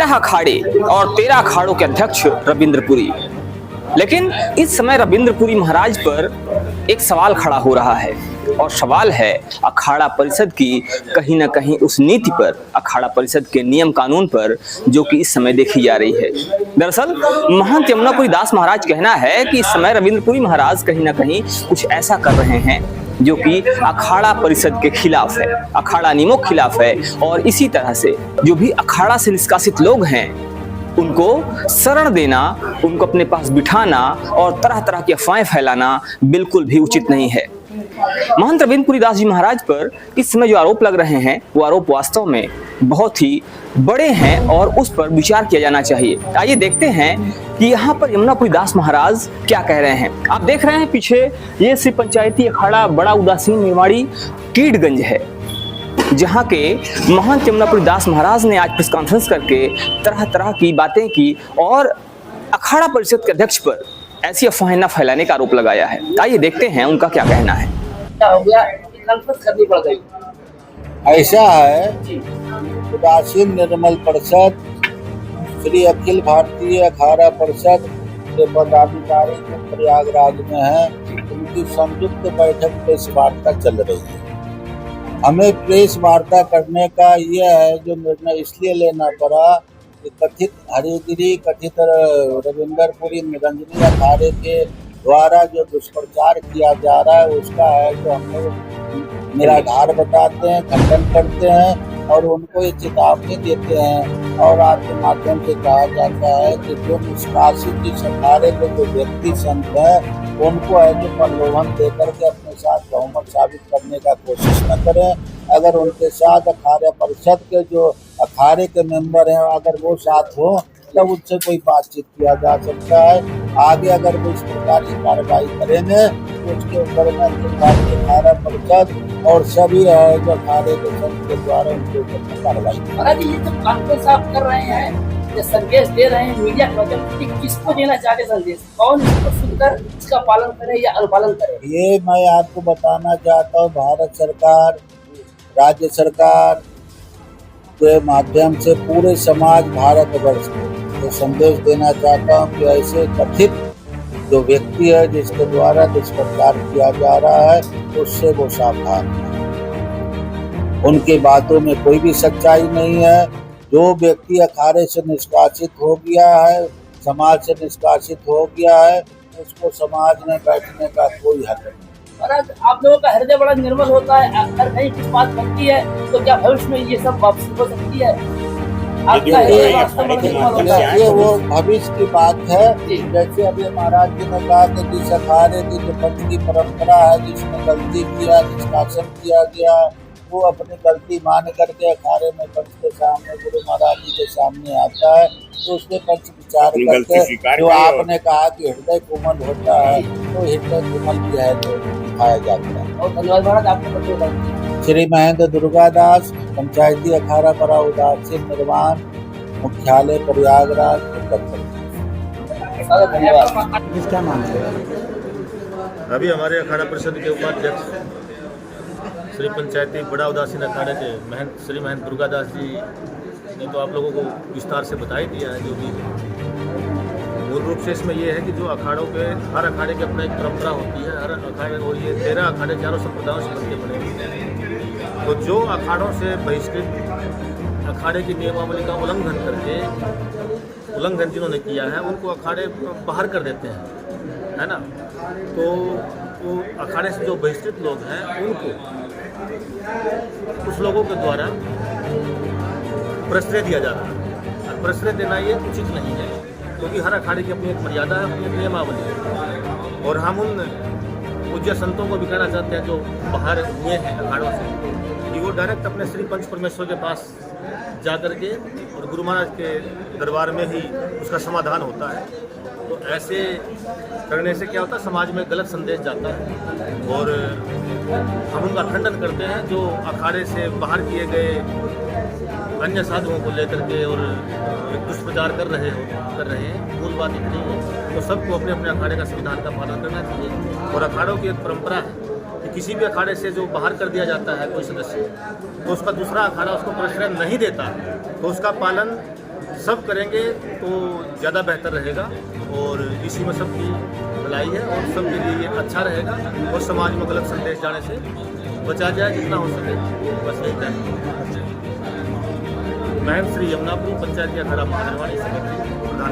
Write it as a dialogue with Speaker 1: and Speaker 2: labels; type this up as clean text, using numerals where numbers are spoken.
Speaker 1: 13 अखाड़े और 13 अखाड़ों के अध्यक्ष रविंद्रपुरी। लेकिन इस समय रविंद्रपुरी महाराज पर एक सवाल खड़ा हो रहा है और सवाल है अखाड़ा परिषद की कहीं ना कहीं उस नीति पर, अखाड़ा परिषद के नियम कानून पर, जो कि इस समय देखी जा रही है। दरअसल महंत यमुनापुरी दास महाराज कहना है कि इस समय रविंद्रपुरी महाराज कहीं ना कहीं कुछ ऐसा कर रहे हैं जो कि अखाड़ा परिषद के खिलाफ है, अखाड़ा नियमों के खिलाफ है। और इसी तरह से जो भी अखाड़ा से निष्कासित लोग हैं उनको शरण देना, उनको अपने पास बिठाना और तरह तरह की अफवाहें फैलाना बिल्कुल भी उचित नहीं है। महंत रविंद्रपुरी दास जी महाराज पर इस समय जो आरोप लग रहे हैं वो आरोप वास्तव में बहुत ही बड़े हैं और उस पर विचार किया जाना चाहिए। आइए देखते हैं कि यहाँ पर यमुनापुरी दास महाराज क्या कह रहे हैं। आप देख रहे हैं पीछे ये श्री पंचायती अखाड़ा बड़ा उदासीन निर्माणी कीटगंज है, जहाँ के महंत यमुनापुरी दास महाराज ने आज प्रेस कॉन्फ्रेंस करके तरह तरह की बातें की और अखाड़ा परिषद के अध्यक्ष पर ऐसी अफवाहें न फैलाने का आरोप लगाया है। आइए देखते हैं उनका क्या कहना है।
Speaker 2: क्या हो गया, कॉन्फ्रेंस करनी पड़ गई।
Speaker 3: ऐसा है, उदासीन निर्मल परिषद श्री अखिल भारतीय अखाड़ा परिषद के पदाधिकारी जो प्रयागराज में है, उनकी संयुक्त बैठक प्रेस वार्ता चल रही है। हमें प्रेस वार्ता करने का यह है जो निर्णय इसलिए लेना पड़ा कि कथित हरिगिरी, कथित रविंद्रपुरी निरंजनी अखाड़े के द्वारा जो दुष्प्रचार किया जा रहा है उसका है जो हम लोग निराधार बताते हैं, खंडन करते हैं और उनको ये चेतावनी देते हैं। और आपके माध्यम से कहा जाता है कि जो निष्कासित इस अखाड़े के जो व्यक्ति संत है उनको है जो प्रलोभन देकर के अपने साथ बहुमत साबित करने का कोशिश न करें। अगर उनके साथ अखाड़ा परिषद के जो अखाड़े के मेंबर हैं अगर वो साथ हो तब उनसे कोई बातचीत किया जा सकता है। आगे अगर वो इस प्रकार की कार्रवाई करेंगे तो उसके ऊपर में अखाड़ा परिषद और सभी है जो अखाड़े के संत के द्वारा उनके ऊपर कार्रवाई।
Speaker 2: महाराज ये जो कॉन्फ्रेंस आप कर रहे हैं, ये संदेश दे रहे हैं मीडिया के माध्यम से, किसको देना चाहते संदेश? कौन इसको सुनकर इसका पालन करे या अनुपालन करे?
Speaker 3: ये मैं आपको बताना चाहता हूँ, भारत सरकार, राज्य सरकार के माध्यम से पूरे समाज भारतवर्ष को तो संदेश देना चाहता हूँ कि ऐसे कथित जो व्यक्ति है जिसके द्वारा दुष्प्रचार किया जा रहा है उससे वो सावधान है। उनकी बातों में कोई भी सच्चाई नहीं है। जो व्यक्ति अखाड़े से निष्कासित हो गया है, समाज से निष्कासित हो गया है, उसको समाज में बैठने का कोई हक नहीं।
Speaker 2: महाराज आप लोगों का हृदय बड़ा निर्मल होता है, अगर कहीं कुछ बात बनती है तो क्या भविष्य में ये सब वापसी हो सकती है? आपका
Speaker 3: ये वो भविष्य की बात है। जैसे अभी महाराज जी ने कहा कि जिस अखाड़े की जो पंथ की परंपरा है, जिसने गलती किया, निष्कासन किया गया, वो अपनी गलती मान करके अखाड़े में पंच के सामने, गुरु महाराज जी के सामने आता है तो उसके पंच विचार करके जो आपने कहा कि हृदय कोमल होता है तो हृदय कोमल भी है जो दिखाया जाता है।
Speaker 2: और धन्यवाद महाराज आपको।
Speaker 3: श्री महेंद्र दुर्गादास, पंचायती अखाड़ा बड़ा उदासीन निर्माण, मुख्यालय प्रयागराज, उत्तर प्रदेश।
Speaker 2: क्या मानते हैं?
Speaker 4: अभी हमारे अखाड़ा परिषद के उपाध्यक्ष श्री पंचायती बड़ा उदासीन अखाड़े के श्री महेंद्र दुर्गादास जी ने तो आप लोगों को विस्तार से बता ही दिया है। जो भी मूल रूप से इसमें यह है कि जो अखाड़ों के हर अखाड़े की अपना एक परंपरा होती है, हर अखाड़े और ये 13 अखाड़े चारों संप्रदायों से बनके बने हुए हैं। तो जो अखाड़ों से बहिष्कृत अखाड़े की नियमावली का उल्लंघन करके उल्लंघन जिन्होंने किया है उनको अखाड़े बाहर कर देते हैं, है ना। तो वो अखाड़े से जो बहिष्कृत लोग हैं उनको कुछ लोगों के द्वारा प्रश्रय दिया जाता है। और प्रश्रय देना ये उचित नहीं है क्योंकि हर अखाड़े की अपनी एक मर्यादा है, अपनी नियमावली है। और हम उन पूज्य संतों को भी कहना चाहते हैं जो बाहर हुए हैं अखाड़ों से कि वो डायरेक्ट अपने श्री पंच परमेश्वर के पास जा कर के और गुरु महाराज के दरबार में ही उसका समाधान होता है। तो ऐसे करने से क्या होता है, समाज में गलत संदेश जाता है और हम उनका खंडन करते हैं जो अखाड़े से बाहर किए गए अन्य साधुओं को लेकर के और दुष्प्रचार कर रहे हैं। मूल बात इतनी है तो सबको अपने अपने अखाड़े का संविधान का पालन करना चाहिए। और अखाड़ों की एक परंपरा है कि किसी भी अखाड़े से जो बाहर कर दिया जाता है कोई सदस्य तो उसका दूसरा अखाड़ा उसको प्रश्रय नहीं देता तो उसका पालन सब करेंगे तो ज़्यादा बेहतर रहेगा और इसी में सबकी भलाई है और सबके लिए ये अच्छा रहेगा और समाज में गलत संदेश जाने से बचा जाए जितना हो सके, बस यही चाहिए। मैं श्री यमुनापुरी पंचायत अखाड़ा महानिर्वाणी समिति प्रधान